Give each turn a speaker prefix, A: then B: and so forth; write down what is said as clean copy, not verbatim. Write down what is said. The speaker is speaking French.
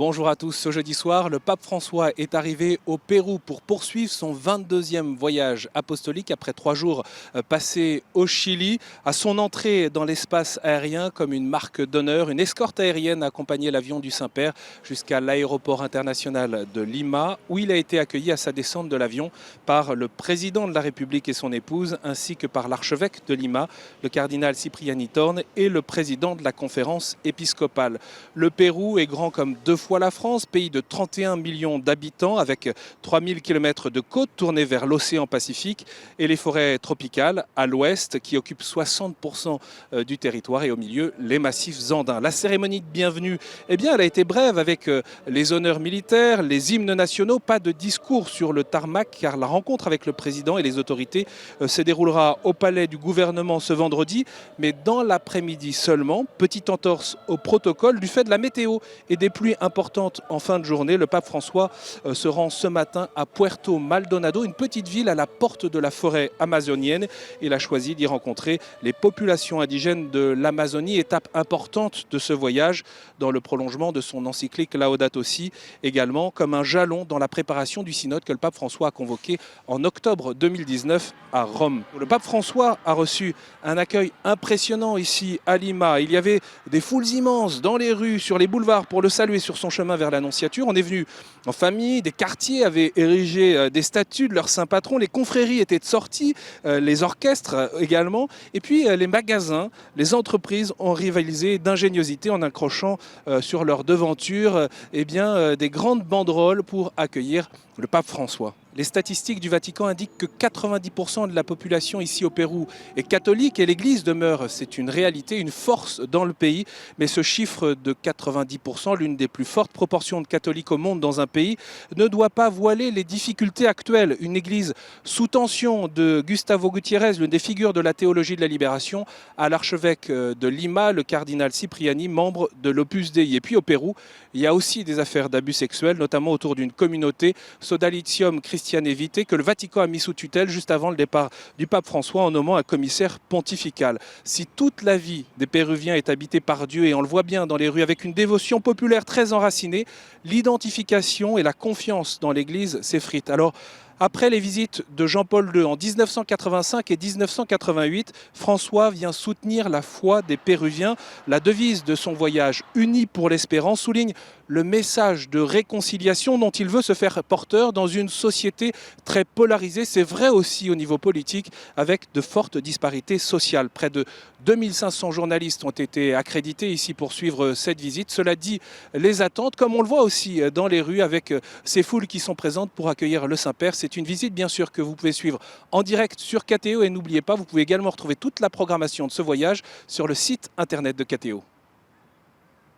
A: Bonjour à tous, ce jeudi soir, le pape François est arrivé au Pérou pour poursuivre son 22e voyage apostolique après 3 jours passés au Chili. À son entrée dans l'espace aérien, comme une marque d'honneur, une escorte aérienne a accompagné l'avion du Saint-Père jusqu'à l'aéroport international de Lima, où il a été accueilli à sa descente de l'avion par le président de la République et son épouse, ainsi que par l'archevêque de Lima, le cardinal Cipriani Torne, et le président de la conférence épiscopale. Le Pérou est grand comme 2 fois la France, pays de 31 millions d'habitants avec 3000 km de côte tournée vers l'océan Pacifique et les forêts tropicales à l'ouest qui occupent 60% du territoire et au milieu les massifs andins. La cérémonie de bienvenue, elle a été brève avec les honneurs militaires, les hymnes nationaux, pas de discours sur le tarmac car la rencontre avec le président et les autorités se déroulera au palais du gouvernement ce vendredi, mais dans l'après-midi seulement. Petite entorse au protocole du fait de la météo et des pluies importante en fin de journée. Le pape François se rend ce matin à Puerto Maldonado, une petite ville à la porte de la forêt amazonienne. Il a choisi d'y rencontrer les populations indigènes de l'Amazonie, étape importante de ce voyage dans le prolongement de son encyclique Laudato Si, également comme un jalon dans la préparation du synode que le pape François a convoqué en octobre 2019 à Rome. Le pape François a reçu un accueil impressionnant ici à Lima. Il y avait des foules immenses dans les rues, sur les boulevards pour le saluer sur son chemin vers l'Annonciature. On est venu en famille, des quartiers avaient érigé des statues de leur saint patron, les confréries étaient de sortie, les orchestres également, et puis les magasins, les entreprises ont rivalisé d'ingéniosité en accrochant sur leur devanture des grandes banderoles pour accueillir le pape François. Les statistiques du Vatican indiquent que 90% de la population ici au Pérou est catholique et l'Église demeure, c'est une réalité, une force dans le pays. Mais ce chiffre de 90%, l'une des plus fortes proportions de catholiques au monde dans un pays, ne doit pas voiler les difficultés actuelles. Une Église sous tension de Gustavo Gutiérrez, l'une des figures de la théologie de la libération, à l'archevêque de Lima, le cardinal Cipriani, membre de l'Opus Dei. Et puis au Pérou, il y a aussi des affaires d'abus sexuels, notamment autour d'une communauté, Sodalitium Christiane Vitae, que le Vatican a mis sous tutelle juste avant le départ du pape François en nommant un commissaire pontifical. Si toute la vie des Péruviens est habitée par Dieu, et on le voit bien dans les rues avec une dévotion populaire très enracinée, l'identification et la confiance dans l'Église s'effritent. Alors, après les visites de Jean-Paul II en 1985 et 1988, François vient soutenir la foi des Péruviens. La devise de son voyage, Unis pour l'espérance, souligne le message de réconciliation dont il veut se faire porteur dans une société très polarisée. C'est vrai aussi au niveau politique, avec de fortes disparités sociales. Près de 2500 journalistes ont été accrédités ici pour suivre cette visite. Cela dit les attentes, comme on le voit aussi dans les rues avec ces foules qui sont présentes pour accueillir le Saint-Père. C'est une visite bien sûr que vous pouvez suivre en direct sur KTO et n'oubliez pas, vous pouvez également retrouver toute la programmation de ce voyage sur le site internet de KTO.